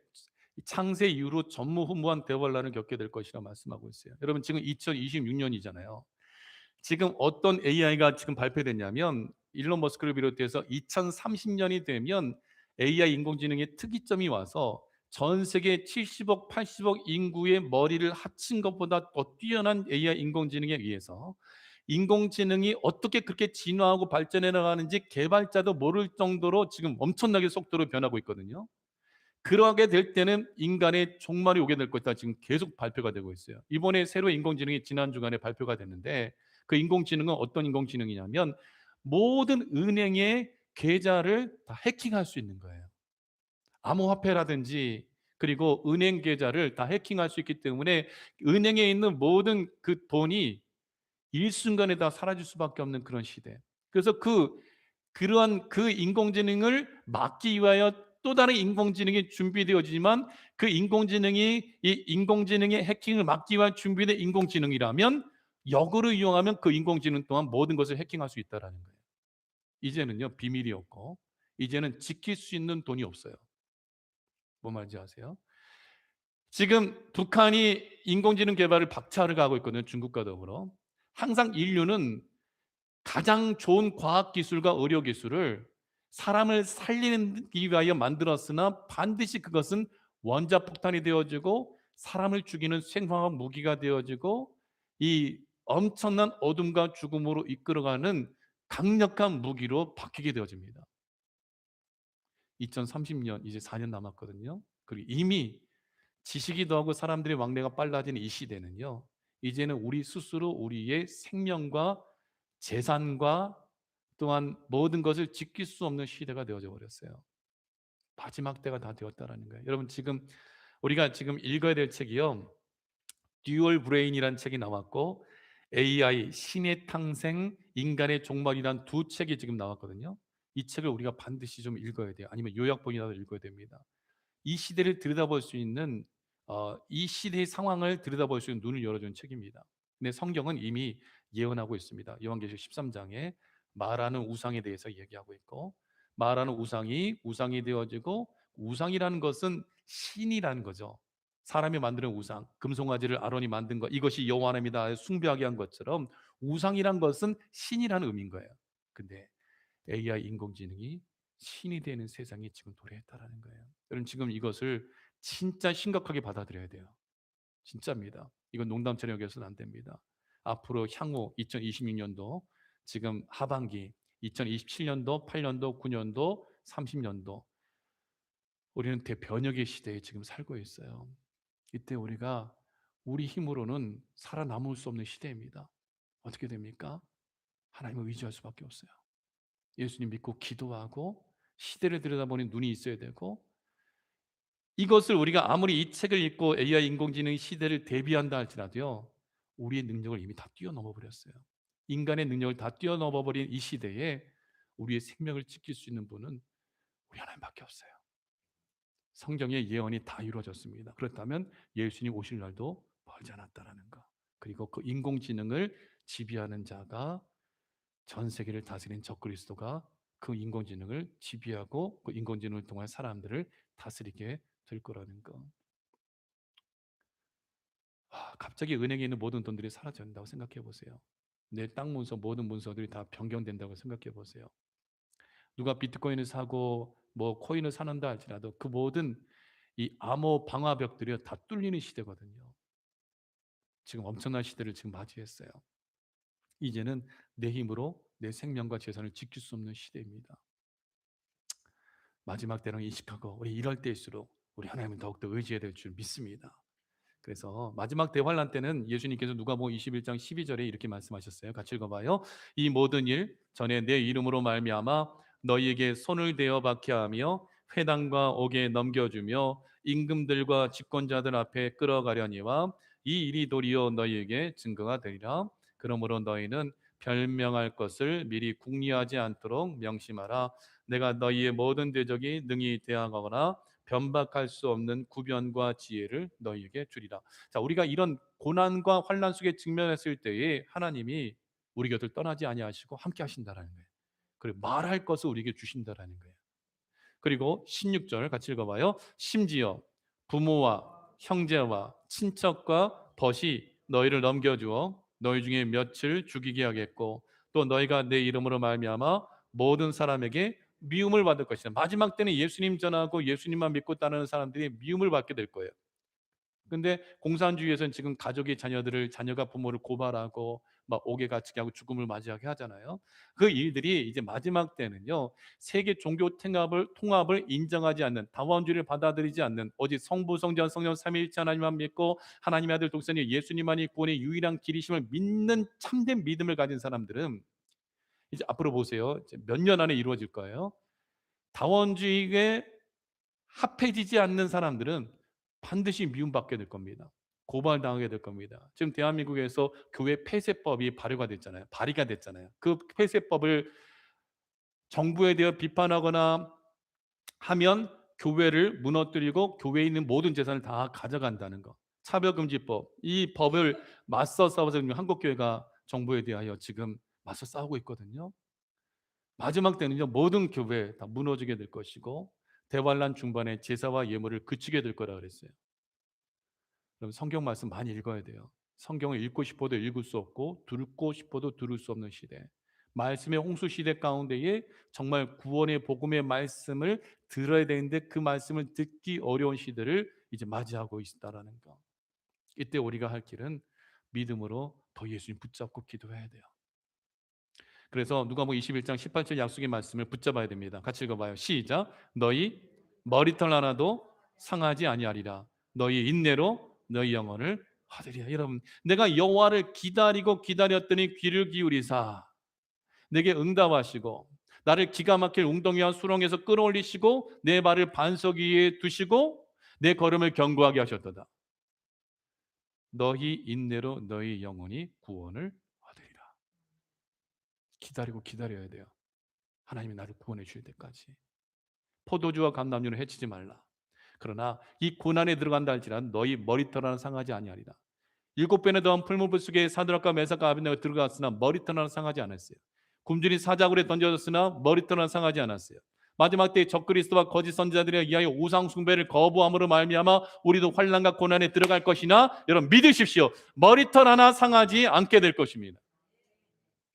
창세 이후로 전무후무한 대환란을 겪게 될 것이라 말씀하고 있어요. 여러분 지금 2026년이잖아요. 지금 어떤 AI가 지금 발표됐냐면 일론 머스크를 비롯해서 2030년이 되면 AI 인공지능의 특이점이 와서 전 세계 70억, 80억 인구의 머리를 합친 것보다 더 뛰어난 AI 인공지능에 의해서 인공지능이 어떻게 그렇게 진화하고 발전해 나가는지 개발자도 모를 정도로 지금 엄청나게 속도로 변하고 있거든요. 그러게 될 때는 인간의 종말이 오게 될 것이다. 지금 계속 발표가 되고 있어요. 이번에 새로 인공지능이 지난 주간에 발표가 됐는데 그 인공지능은 어떤 인공지능이냐면 모든 은행의 계좌를 다 해킹할 수 있는 거예요. 암호화폐라든지 그리고 은행 계좌를 다 해킹할 수 있기 때문에 은행에 있는 모든 그 돈이 일순간에 다 사라질 수밖에 없는 그런 시대. 그래서 그러한 그 인공지능을 막기 위하여 또 다른 인공지능이 준비되어지지만 그 인공지능이 이 인공지능의 해킹을 막기 위한 준비된 인공지능이라면 역으로 이용하면 그 인공지능 또한 모든 것을 해킹할 수 있다라는 거예요. 이제는요 비밀이 없고 이제는 지킬 수 있는 돈이 없어요. 뭔 말인지 아세요? 지금 북한이 인공지능 개발을 박차를 가고 있거든요. 중국과 더불어. 항상 인류는 가장 좋은 과학 기술과 의료 기술을 사람을 살리기 위하여 만들었으나 반드시 그것은 원자폭탄이 되어지고 사람을 죽이는 생화학 무기가 되어지고 이 엄청난 어둠과 죽음으로 이끌어가는 강력한 무기로 바뀌게 되어집니다. 2030년 이제 4년 남았거든요. 그리고 이미 지식이 더하고 사람들의 왕래가 빨라지는 이 시대는요. 이제는 우리 스스로 우리의 생명과 재산과 또한 모든 것을 지킬 수 없는 시대가 되어져 버렸어요. 마지막 때가 다 되었다라는 거예요. 여러분 지금 우리가 지금 읽어야 될 책이요. 듀얼 브레인이라는 책이 나왔고 AI 신의 탄생 인간의 종말이란 두 책이 지금 나왔거든요. 이 책을 우리가 반드시 좀 읽어야 돼요. 아니면 요약본이라도 읽어야 됩니다. 이 시대를 들여다볼 수 있는 이 시대의 상황을 들여다볼 수 있는 눈을 열어주는 책입니다. 근데 성경은 이미 예언하고 있습니다. 요한계시록 13장에 말하는 우상에 대해서 얘기하고 있고 말하는 우상이 되어지고 우상이라는 것은 신이라는 거죠. 사람이 만드는 우상, 금송아지를 아론이 만든 것 이것이 여호와 하나님이다 숭배하게 한 것처럼 우상이란 것은 신이라는 의미인 거예요. 근데 AI 인공지능이 신이 되는 세상이 지금 도래했다라는 거예요. 여러분 지금 이것을 진짜 심각하게 받아들여야 돼요. 진짜입니다. 이건 농담처럼 여겨서는 안 됩니다. 앞으로 향후 2026년도 지금 하반기 2027년도, 8년도, 9년도, 30년도 우리는 대변혁의 시대에 지금 살고 있어요. 이때 우리가 우리 힘으로는 살아남을 수 없는 시대입니다. 어떻게 됩니까? 하나님을 의지할 수밖에 없어요. 예수님 믿고 기도하고 시대를 들여다보는 눈이 있어야 되고 이것을 우리가 아무리 이 책을 읽고 AI 인공지능 시대를 대비한다 할지라도요. 우리의 능력을 이미 다 뛰어넘어 버렸어요. 인간의 능력을 다 뛰어넘어 버린 이 시대에 우리의 생명을 지킬 수 있는 분은 우리 하나님밖에 없어요. 성경의 예언이 다 이루어졌습니다. 그렇다면 예수님 오실 날도 멀지 않았다라는 거. 그리고 그 인공지능을 지배하는 자가 전 세계를 다스린 적그리스도가 그 인공지능을 지배하고 그 인공지능을 통한 사람들을 다스리게 될 거라는 거. 갑자기 은행에 있는 모든 돈들이 사라진다고 생각해 보세요. 내 땅 문서 모든 문서들이 다 변경된다고 생각해 보세요. 누가 비트코인을 사고 뭐 코인을 사는다 할지라도 그 모든 이 암호 방화벽들이 다 뚫리는 시대거든요. 지금 엄청난 시대를 지금 맞이했어요. 이제는 내 힘으로 내 생명과 재산을 지킬 수 없는 시대입니다. 마지막 때를 인식하고 우리 이럴 때일수록 우리 하나님을 더욱더 의지해야 될 줄 믿습니다. 그래서 마지막 대환란 때는 예수님께서 누가복음 21장 12절에 이렇게 말씀하셨어요. 같이 읽어봐요. 이 모든 일 전에 내 이름으로 말미암아 너희에게 손을 대어 박해하며 회당과 옥에 넘겨주며 임금들과 집권자들 앞에 끌어가려니와 이 일이 도리어 너희에게 증거가 되리라. 그러므로 너희는 별명할 것을 미리 궁리하지 않도록 명심하라. 내가 너희의 모든 대적이 능히 대항하거나 변박할 수 없는 구변과 지혜를 너희에게 주리라. 자, 우리가 이런 고난과 환난 속에 직면했을 때에 하나님이 우리 곁을 떠나지 아니하시고 함께 하신다라는 거예요. 그리고 말할 것을 우리에게 주신다라는 거예요. 그리고 16절 같이 읽어봐요. 심지어 부모와 형제와 친척과 벗이 너희를 넘겨주어 너희 중에 며칠 죽이게 하겠고 또 너희가 내 이름으로 말미암아 모든 사람에게 미움을 받을 것이다. 마지막 때는 예수님 전하고 예수님만 믿고 따르는 사람들이 미움을 받게 될 거예요. 근데 공산주의에서는 지금 가족의 자녀가 부모를 고발하고 막 옥에 갇히게 하고 죽음을 맞이하게 하잖아요. 그 일들이 이제 마지막 때는요. 세계 종교 통합을 인정하지 않는, 다원주의를 받아들이지 않는, 오직 성부 성전 성령 삼위일체 하나님만 믿고 하나님의 아들 독생자 예수님만이 구원의 유일한 길이심을 믿는 참된 믿음을 가진 사람들은 이제 앞으로 보세요. 몇 년 안에 이루어질 거예요. 다원주의에 합해지지 않는 사람들은 반드시 미움받게 될 겁니다. 고발당하게 될 겁니다. 지금 대한민국에서 교회 폐쇄법이 발의가 됐잖아요. 그 폐쇄법을 정부에 대해 비판하거나 하면 교회를 무너뜨리고 교회에 있는 모든 재산을 다 가져간다는 거. 차별금지법, 이 법을 맞서 싸워서 한국교회가 정부에 대하여 지금 맞서 싸우고 있거든요. 마지막 때는요, 모든 교회 다 무너지게 될 것이고 대환란 중반에 제사와 예물을 그치게 될 거라 그랬어요. 그럼 성경 말씀 많이 읽어야 돼요. 성경을 읽고 싶어도 읽을 수 없고 듣고 싶어도 들을 수 없는 시대. 말씀의 홍수 시대 가운데에 정말 구원의 복음의 말씀을 들어야 되는데 그 말씀을 듣기 어려운 시대를 이제 맞이하고 있다라는 거. 이때 우리가 할 길은 믿음으로 더 예수님 붙잡고 기도해야 돼요. 그래서 누가복음 21장 18절 약속의 말씀을 붙잡아야 됩니다. 같이 읽어봐요. 시작. 너희 머리털 하나도 상하지 아니하리라. 너희 인내로 너희 영혼을 얻으리라. 여러분, 내가 여호와를 기다리고 기다렸더니 귀를 기울이사 내게 응답하시고 나를 기가 막힐 웅덩이와 수렁에서 끌어올리시고 내 발을 반석 위에 두시고 내 걸음을 견고하게 하셨도다. 너희 인내로 너희 영혼이 구원을 얻으리라. 기다리고 기다려야 돼요. 하나님이 나를 구원해 주실 때까지. 포도주와 감람류를 해치지 말라. 그러나 이 고난에 들어간다 할지라도 너희 머리털 하나 상하지 아니하리라. 7배나 더한 풀무불 속에 사드락과 메삭과 아벤네고가 들어갔으나 머리털 하나 상하지 않았어요. 굶주린 사자굴에 던져졌으나 머리털 하나 상하지 않았어요. 마지막 때에 적그리스도와 거짓 선지자들에 의하여 우상 숭배를 거부함으로 말미암아 우리도 환난과 고난에 들어갈 것이나 여러분 믿으십시오. 머리털 하나 상하지 않게 될 것입니다.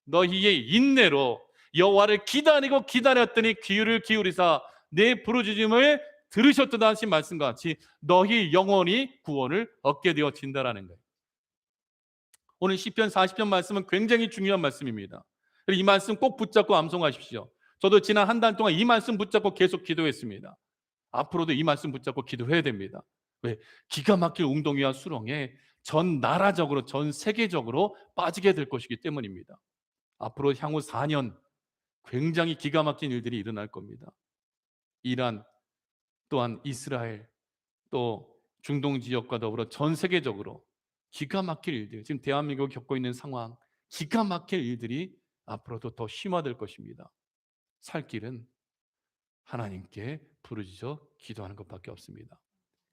너희의 인내로 여호와를 기다리고 기다렸더니 귀를 기울이사 내 부르짖음을 들으셨도다 하신 말씀과 같이 너희 영혼이 구원을 얻게 되어진다라는 거예요. 오늘 시편 40편 말씀은 굉장히 중요한 말씀입니다. 이 말씀 꼭 붙잡고 암송하십시오. 저도 지난 한 달 동안 이 말씀 붙잡고 계속 기도했습니다. 앞으로도 이 말씀 붙잡고 기도해야 됩니다. 왜? 기가 막힐 웅덩이와 수렁에 전 나라적으로 전 세계적으로 빠지게 될 것이기 때문입니다. 앞으로 향후 4년 굉장히 기가 막힌 일들이 일어날 겁니다. 이란, 또한 이스라엘, 또 중동 지역과 더불어 전 세계적으로 기가 막힐 일들, 지금 대한민국이 겪고 있는 상황, 기가 막힐 일들이 앞으로도 더 심화될 것입니다. 살 길은 하나님께 부르짖어 기도하는 것밖에 없습니다.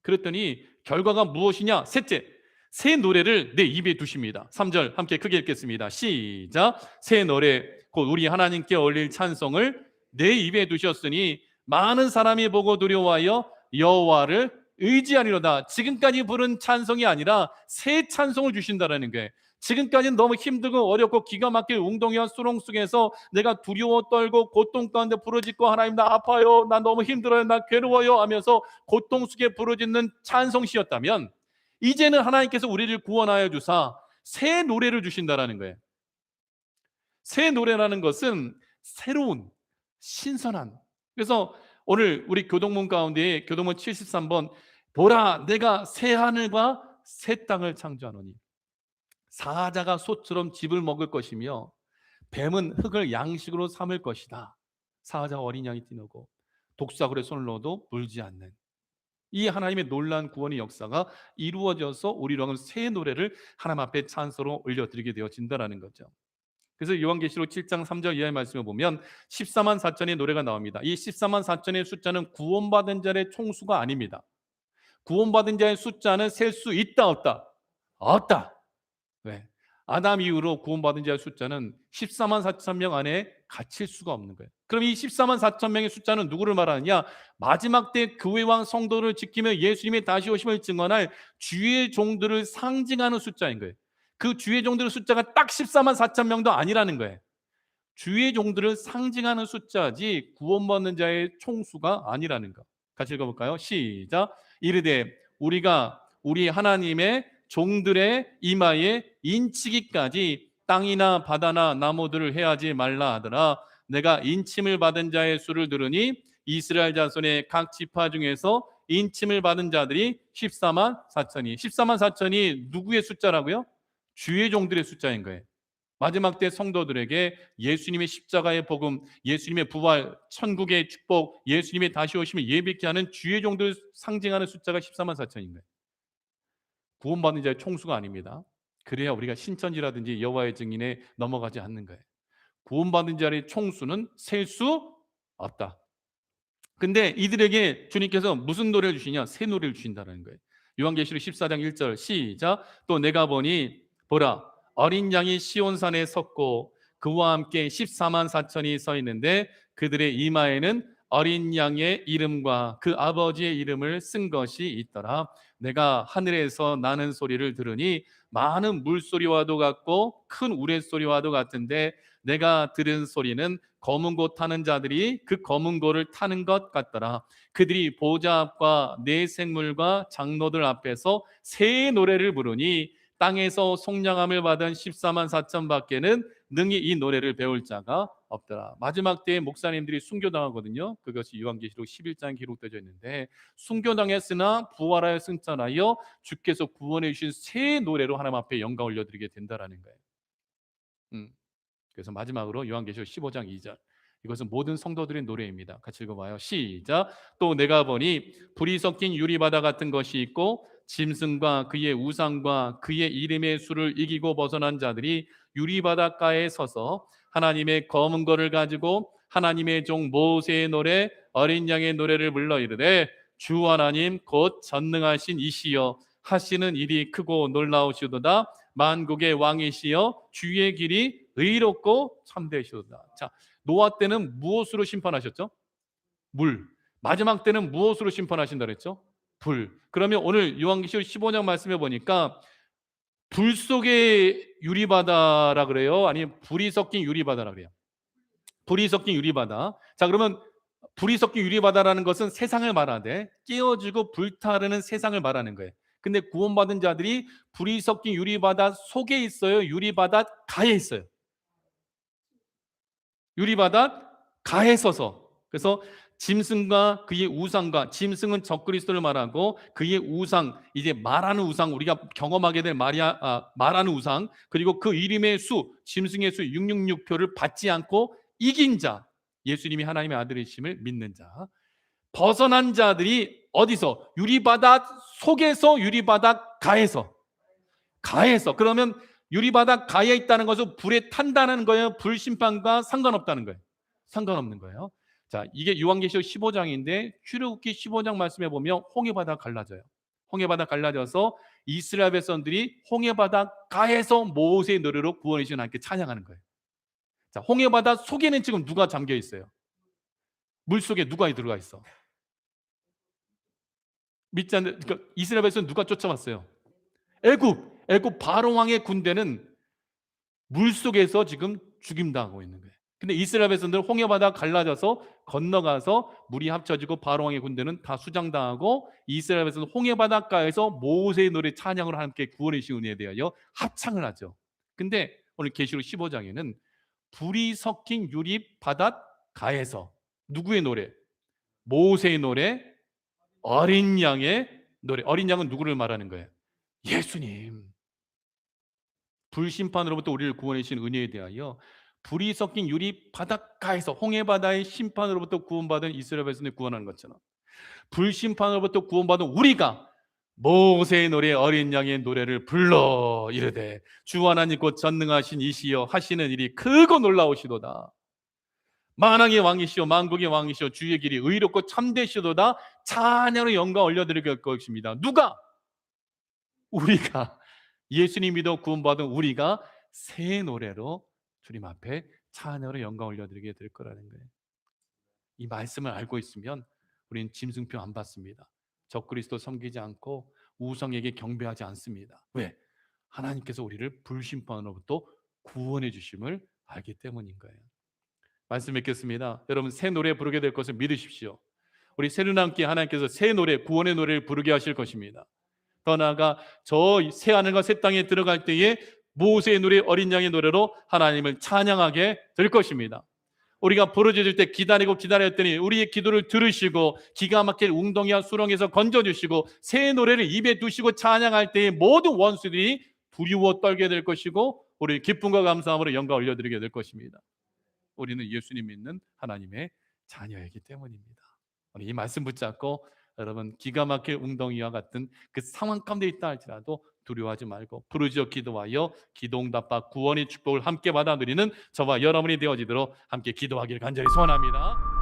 그랬더니 결과가 무엇이냐? 셋째, 새 노래를 내 입에 두십니다. 3절 함께 크게 읽겠습니다. 시작. 새 노래 곧 우리 하나님께 올릴 찬송을 내 입에 두셨으니 많은 사람이 보고 두려워하여 여호와를 의지하리로다. 지금까지 부른 찬송이 아니라 새 찬송을 주신다라는 거예요. 지금까지는 너무 힘들고 어렵고 기가 막힐 웅동이와 수렁 속에서 내가 두려워 떨고 고통 가운데 부르짖고 하나님 나 아파요, 나 너무 힘들어요, 나 괴로워요 하면서 고통 속에 부르짖는 찬송시였다면, 이제는 하나님께서 우리를 구원하여 주사 새 노래를 주신다라는 거예요. 새 노래라는 것은 새로운, 신선한. 그래서 오늘 우리 교동문 가운데 교동문 73번, 보라 내가 새 하늘과 새 땅을 창조하노니 사자가 소처럼 집을 먹을 것이며 뱀은 흙을 양식으로 삼을 것이다. 사자가 어린 양이 뛰노고 독사굴에 손을 넣어도 물지 않는 이 하나님의 놀라운 구원의 역사가 이루어져서 우리로 새 노래를 하나님 앞에 찬송으로 올려드리게 되어진다는 거죠. 그래서 요한계시록 7장 3절 이하의 말씀을 보면 14만 4천의 노래가 나옵니다. 이 14만 4천의 숫자는 구원받은 자의 총수가 아닙니다. 구원받은 자의 숫자는 셀 수 있다 없다? 없다. 왜? 아담 이후로 구원받은 자의 숫자는 14만 4천 명 안에 갇힐 수가 없는 거예요. 그럼 이 14만 4천 명의 숫자는 누구를 말하느냐? 마지막 때 교회 왕 성도를 지키며 예수님의 다시 오심을 증언할 주의 종들을 상징하는 숫자인 거예요. 그 주의 종들의 숫자가 딱 14만 4천 명도 아니라는 거예요. 주의 종들을 상징하는 숫자지 구원받는 자의 총수가 아니라는 거. 같이 읽어볼까요? 시작. 이르되 우리가 우리 하나님의 종들의 이마에 인치기까지 땅이나 바다나 나무들을 해하지 말라 하더라. 내가 인침을 받은 자의 수를 들으니 이스라엘 자손의 각 지파 중에서 인침을 받은 자들이 14만 4천이. 14만 4천이 누구의 숫자라고요? 주의 종들의 숫자인 거예요. 마지막 때 성도들에게 예수님의 십자가의 복음, 예수님의 부활, 천국의 축복, 예수님의 다시 오심을 예비케 하는 주의 종들 상징하는 숫자가 14만 4천인 거예요. 구원받는 자의 총수가 아닙니다. 그래야 우리가 신천지라든지 여호와의 증인에 넘어가지 않는 거예요. 구원받는 자의 총수는 셀 수 없다. 근데 이들에게 주님께서 무슨 노래를 주시냐? 새 노래를 주신다는 거예요. 요한계시록 14장 1절 시작. 또 내가 보니 보라 어린 양이 시온산에 섰고 그와 함께 14만 4천이 서 있는데 그들의 이마에는 어린 양의 이름과 그 아버지의 이름을 쓴 것이 있더라. 내가 하늘에서 나는 소리를 들으니 많은 물소리와도 같고 큰 우레소리와도 같은데 내가 들은 소리는 검은 고 타는 자들이 그 검은 고를 타는 것 같더라. 그들이 보좌 앞과 네 생물과 장로들 앞에서 새 노래를 부르니 땅에서 속량함을 받은 14만 4천 밖에는 능히 이 노래를 배울 자가 없더라. 마지막 때에 목사님들이 순교당하거든요. 그것이 요한계시록 11장에 기록되어 있는데 순교당했으나 부활하여 승천하여 주께서 구원해 주신 새 노래로 하나님 앞에 영광 올려드리게 된다라는 거예요. 그래서 마지막으로 요한계시록 15장 2절, 이것은 모든 성도들의 노래입니다. 같이 읽어봐요. 시작. 또 내가 보니 불이 섞인 유리바다 같은 것이 있고 짐승과 그의 우상과 그의 이름의 수를 이기고 벗어난 자들이 유리바닷가에 서서 하나님의 검은 거를 가지고 하나님의 종 모세의 노래 어린 양의 노래를 불러 이르되 주 하나님 곧 전능하신 이시여 하시는 일이 크고 놀라우시도다. 만국의 왕이시여 주의 길이 의롭고 참되시도다. 자, 노아 때는 무엇으로 심판하셨죠? 물. 마지막 때는 무엇으로 심판하신다 그랬죠? 불. 그러면 오늘 요한계시록 15장 말씀해 보니까 불 속의 유리바다라 그래요? 아니면 불이 섞인 유리바다라 그래요? 불이 섞인 유리바다. 자, 그러면 불이 섞인 유리바다라는 것은 세상을 말하되 깨어지고 불타르는 세상을 말하는 거예요. 근데 구원받은 자들이 불이 섞인 유리바다 속에 있어요? 유리바다 가에 있어요? 유리바다 가에 서서. 그래서 짐승과 그의 우상과, 짐승은 적그리스도를 말하고 그의 우상, 이제 말하는 우상, 우리가 경험하게 될 말하는 우상, 그리고 그 이름의 수, 짐승의 수 666표를 받지 않고 이긴 자, 예수님이 하나님의 아들이심을 믿는 자, 벗어난 자들이 어디서? 유리바다 속에서, 유리바다 가에서. 그러면 유리바다 가에 있다는 것은 불에 탄다는 거예요? 불심판과 상관없다는 거예요? 상관없는 거예요. 자, 이게 요한계시록 15장인데 출애굽기 15장 말씀해 보면 홍해바다 갈라져요. 홍해바다 갈라져서 이스라엘 백성들이 홍해바다 가에서 모세의 노래로 구원해 주신 하나님께 찬양하는 거예요. 자, 홍해바다 속에는 지금 누가 잠겨 있어요? 물 속에 누가 들어가 있어? 믿지 않는, 그러니까 이스라엘 백성 누가 쫓아왔어요? 애굽 바로 왕의 군대는 물속에서 지금 죽임당하고 있는 거예요. 근데 이스라엘 백성들 홍해바다 갈라져서 건너가서 물이 합쳐지고 바로왕의 군대는 다 수장당하고 이스라엘 백성은 홍해바닷가에서 모세의 노래 찬양으로 함께 구원의 신 은혜에 대하여 합창을 하죠. 근데 오늘 계시록 15장에는 불이 섞인 유리 바닷가에서 누구의 노래? 모세의 노래, 어린 양의 노래. 어린 양은 누구를 말하는 거예요? 예수님. 불심판으로부터 우리를 구원해 주신 은혜에 대하여 불이 섞인 유리 바닷가에서 홍해바다의 심판으로부터 구원받은 이스라엘 백성을 구원하는 것처럼 불심판으로부터 구원받은 우리가 모세의 노래, 어린 양의 노래를 불러 이르되 주 하나님 곧 전능하신 이시여 하시는 일이 크고 놀라우시도다. 만왕의 왕이시오 만국의 왕이시오 주의 길이 의롭고 참되시도다. 찬양의 영광 올려드릴 것입니다. 누가? 우리가. 예수님 믿어 구원받은 우리가 새 노래로 주님 앞에 찬양으로 영광 올려드리게 될 거라는 거예요. 이 말씀을 알고 있으면 우리는 짐승표 안 받습니다. 적그리스도 섬기지 않고 우상에게 경배하지 않습니다. 왜? 하나님께서 우리를 불심판으로부터 구원해 주심을 알기 때문인 거예요. 말씀 맺겠습니다. 여러분 새 노래 부르게 될 것을 믿으십시오. 우리 새누남께 하나님께서 새 노래, 구원의 노래를 부르게 하실 것입니다. 더 나아가 저 새 하늘과 새 땅에 들어갈 때에 모세의 노래, 어린 양의 노래로 하나님을 찬양하게 될 것입니다. 우리가 부르짖을 때 기다렸더니 우리의 기도를 들으시고 기가 막힐 웅덩이와 수렁에서 건져주시고 새 노래를 입에 두시고 찬양할 때에 모든 원수들이 두려워 떨게 될 것이고 우리 기쁨과 감사함으로 영광 올려드리게 될 것입니다. 우리는 예수님 믿는 하나님의 자녀이기 때문입니다. 우리 이 말씀 붙잡고 여러분 기가 막힐 웅덩이와 같은 그 상황 가운데 있다 할지라도 두려워하지 말고 부르짖어 기도하여 기도응답받 구원의 축복을 함께 받아 누리는 저와 여러분이 되어지도록 함께 기도하기를 간절히 소원합니다.